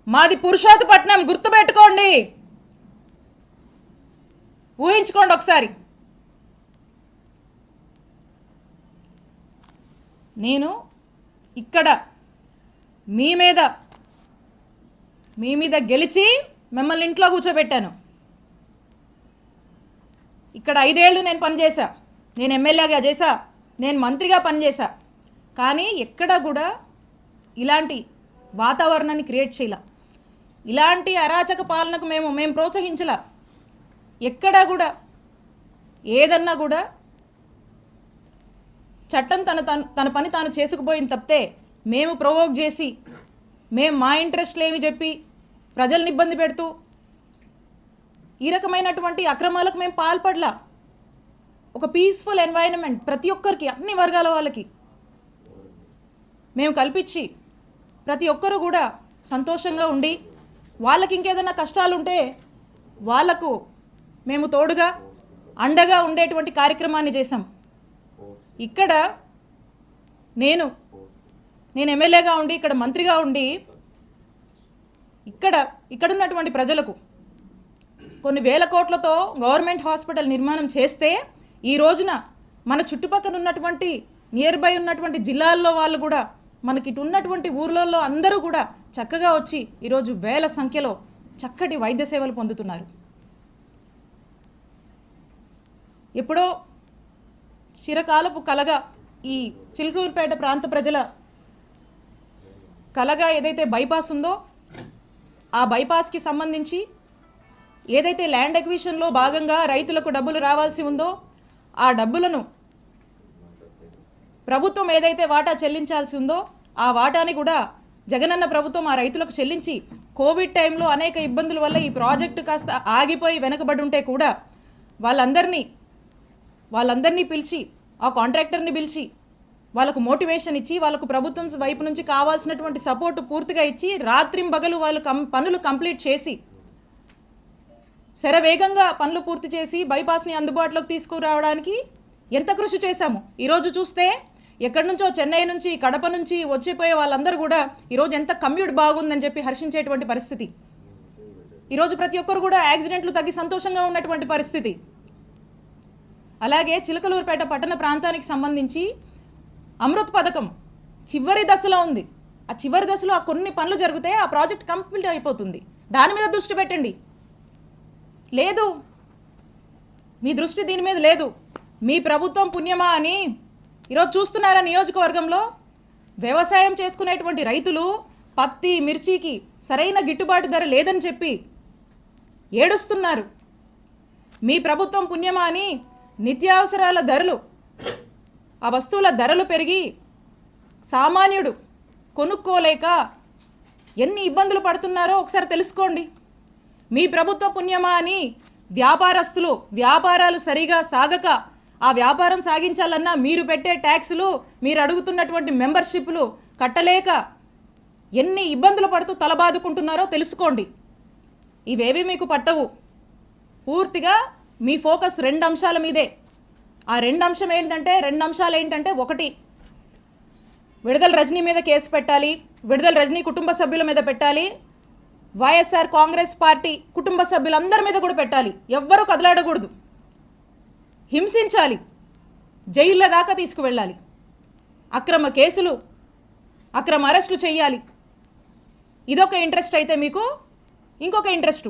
మాది పురుషోత్తపట్నం, గుర్తుపెట్టుకోండి, ఊహించుకోండి ఒకసారి. నేను ఇక్కడ మీ మీద గెలిచి మిమ్మల్ని ఇంట్లో కూర్చోబెట్టాను. ఇక్కడ 5 ఏళ్ళు నేను పనిచేశా, నేను ఎమ్మెల్యేగా చేశా, నేను మంత్రిగా పనిచేశా. కానీ ఎక్కడ కూడా ఇలాంటి వాతావరణాన్ని క్రియేట్ చేయాల, ఇలాంటి అరాచక పాలనకు మేము ప్రోత్సహించలా. ఎక్కడా కూడా ఏదన్నా కూడా చట్టం తన పని తాను చేసుకుపోయింది తప్పితే మేము ప్రొవోక్ చేసి మేము మా ఇంట్రెస్ట్లు ఏమి చెప్పి ప్రజల్ని ఇబ్బంది పెడుతూ ఈ రకమైనటువంటి అక్రమాలకు మేము పాల్పడలా. ఒక పీస్ఫుల్ ఎన్వైరన్మెంట్ ప్రతి ఒక్కరికి, అన్ని వర్గాల వాళ్ళకి మేము కల్పించి ప్రతి ఒక్కరు కూడా సంతోషంగా ఉండి వాళ్ళకి ఇంకేదైనా కష్టాలు ఉంటే వాళ్లకు మేము తోడుగా అండగా ఉండేటువంటి కార్యక్రమాన్ని చేశాం. ఇక్కడ నేను ఎమ్మెల్యేగా ఉండి, ఇక్కడ మంత్రిగా ఉండి, ఇక్కడున్నటువంటి ప్రజలకు కొన్ని వేల కోట్లతో గవర్నమెంట్ హాస్పిటల్ నిర్మాణం చేస్తే ఈ రోజున మన చుట్టుపక్కల ఉన్నటువంటి నియర్ బై ఉన్నటువంటి జిల్లాల్లో వాళ్ళు కూడా మనకి ఇటు ఉన్నటువంటి ఊర్లలో అందరూ కూడా చక్కగా వచ్చి ఈరోజు వేల సంఖ్యలో చక్కటి వైద్య సేవలు పొందుతున్నారు. ఎప్పుడో చిరకాలపు కలగా ఈ చిలుకూరుపేట ప్రాంత ప్రజల కలగా ఏదైతే బైపాస్ ఉందో ఆ బైపాస్కి సంబంధించి ఏదైతే ల్యాండ్ ఎక్విజిషన్లో భాగంగా రైతులకు డబ్బులు రావాల్సి ఉందో ఆ డబ్బులను ప్రభుత్వం ఏదైతే వాటా చెల్లించాల్సి ఉందో ఆ వాటాని కూడా జగనన్న ప్రభుత్వం ఆ రైతులకు చెల్లించి కోవిడ్ టైంలో అనేక ఇబ్బందుల వల్ల ఈ ప్రాజెక్టు కాస్త ఆగిపోయి వెనకబడి ఉంటే కూడా వాళ్ళందరినీ పిలిచి, ఆ కాంట్రాక్టర్ని పిలిచి వాళ్ళకు మోటివేషన్ ఇచ్చి, వాళ్ళకు ప్రభుత్వం వైపు నుంచి కావాల్సినటువంటి సపోర్టు పూర్తిగా ఇచ్చి రాత్రింబగలు వాళ్ళు పనులు కంప్లీట్ చేసి శరవేగంగా పనులు పూర్తి చేసి బైపాస్ని అందుబాటులోకి తీసుకురావడానికి ఎంత కృషి చేశాము. ఈరోజు చూస్తే ఎక్కడి నుంచో చెన్నై నుంచి, కడప నుంచి వచ్చిపోయే వాళ్ళందరూ కూడా ఈరోజు ఎంత కమ్యూట్ బాగుందని చెప్పి హర్షించేటువంటి పరిస్థితి. ఈరోజు ప్రతి ఒక్కరు కూడా యాక్సిడెంట్లు తగ్గి సంతోషంగా ఉన్నటువంటి పరిస్థితి. అలాగే చిలకలూరుపేట పట్టణ ప్రాంతానికి సంబంధించి అమృత్ పథకం చివరి దశలో ఉంది. ఆ చివరి దశలో ఆ కొన్ని పనులు జరిగితే ఆ ప్రాజెక్ట్ కంప్లీట్ అయిపోతుంది. దాని మీద దృష్టి పెట్టండి. లేదు, మీ దృష్టి దీని మీద లేదు. మీ ప్రభుత్వం పుణ్యమా అని ఈరోజు చూస్తున్నారా, నియోజకవర్గంలో వ్యవసాయం చేసుకునేటువంటి రైతులు పత్తి, మిర్చికి సరైన గిట్టుబాటు ధర లేదని చెప్పి ఏడుస్తున్నారు. మీ ప్రభుత్వం పుణ్యమా అని నిత్యావసరాల ధరలు, ఆ వస్తువుల ధరలు పెరిగి సామాన్యుడు కొనుక్కోలేక ఎన్ని ఇబ్బందులు పడుతున్నారో ఒకసారి తెలుసుకోండి. మీ ప్రభుత్వ పుణ్యమా అని వ్యాపారస్తులు వ్యాపారాలు సరిగా సాగక ఆ వ్యాపారం సాగించాలన్నా మీరు పెట్టే ట్యాక్సులు, మీరు అడుగుతున్నటువంటి మెంబర్షిప్లు కట్టలేక ఎన్ని ఇబ్బందులు పడుతూ తలబాదుకుంటున్నారో తెలుసుకోండి. ఇవేవి మీకు పట్టవు. పూర్తిగా మీ ఫోకస్ 2 అంశాల మీదే. ఆ 2 అంశాలు ఏంటంటే, ఒకటి, విడుదల రజనీ మీద కేసు పెట్టాలి, విడుదల రజనీ కుటుంబ సభ్యుల మీద పెట్టాలి, వైఎస్ఆర్ కాంగ్రెస్ పార్టీ కుటుంబ సభ్యులందరి మీద కూడా పెట్టాలి. ఎవ్వరూ కదలాడకూడదు, హింసించాలి, జైళ్ళ దాకా తీసుకువెళ్ళాలి, అక్రమ కేసులు, అక్రమ అరెస్టులు చేయాలి. ఇదొక ఇంట్రెస్ట్ అయితే మీకు ఇంకొక ఇంట్రెస్టు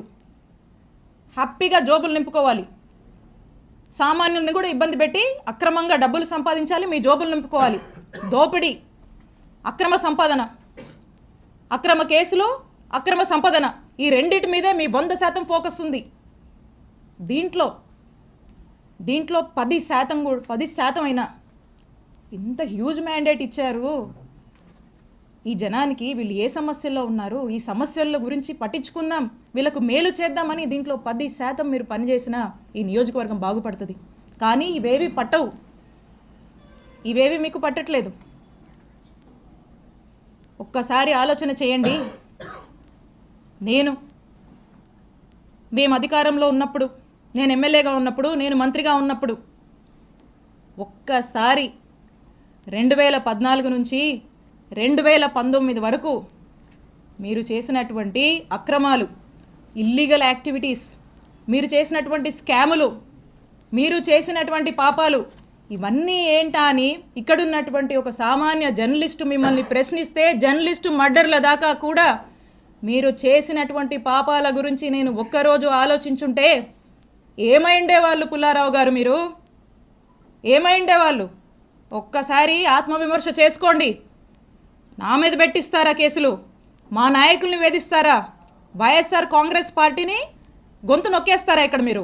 హ్యాపీగా జోబులు నింపుకోవాలి. సామాన్యుల్ని కూడా ఇబ్బంది పెట్టి అక్రమంగా డబ్బులు సంపాదించాలి, మీ జోబులు నింపుకోవాలి. దోపిడీ, అక్రమ సంపాదన, అక్రమ కేసులు, అక్రమ సంపాదన, ఈ రెండింటి మీదే మీ 100% ఫోకస్ ఉంది. దీంట్లో 10% అయినా ఇంత హ్యూజ్ మ్యాండేట్ ఇచ్చారు ఈ జనానికి. వీళ్ళు ఏ సమస్యల్లో ఉన్నారు, ఈ సమస్యల గురించి పట్టించుకుందాం, వీళ్ళకు మేలు చేద్దామని దీంట్లో 10% మీరు పనిచేసినా ఈ నియోజకవర్గం బాగుపడుతుంది. కానీ ఇవేవి పట్టవు, ఇవేవి మీకు పట్టట్లేదు. ఒక్కసారి ఆలోచన చేయండి. మేము అధికారంలో ఉన్నప్పుడు, నేను ఎమ్మెల్యేగా ఉన్నప్పుడు, నేను మంత్రిగా ఉన్నప్పుడు ఒక్కసారి 2014 నుంచి 2019 వరకు మీరు చేసినటువంటి అక్రమాలు, ఇల్లీగల్ యాక్టివిటీస్, మీరు చేసినటువంటి స్కాములు, మీరు చేసినటువంటి పాపాలు ఇవన్నీ ఏంటా అని ఇక్కడున్నటువంటి ఒక సామాన్య జర్నలిస్టు మిమ్మల్ని ప్రశ్నిస్తే జర్నలిస్టు మర్డర్ల దాకా కూడా మీరు చేసినటువంటి పాపాల గురించి నేను ఒక్కరోజు ఆలోచించుంటే ఏమైండేవాళ్ళు పుల్లారావు గారు? మీరు ఏమైండేవాళ్ళు? ఒక్కసారి ఆత్మవిమర్శ చేసుకోండి. నా మీద పెట్టిస్తారా కేసులు? మా నాయకుల్ని వేధిస్తారా? వైఎస్ఆర్ కాంగ్రెస్ పార్టీని గొంతు నొక్కేస్తారా ఇక్కడ మీరు?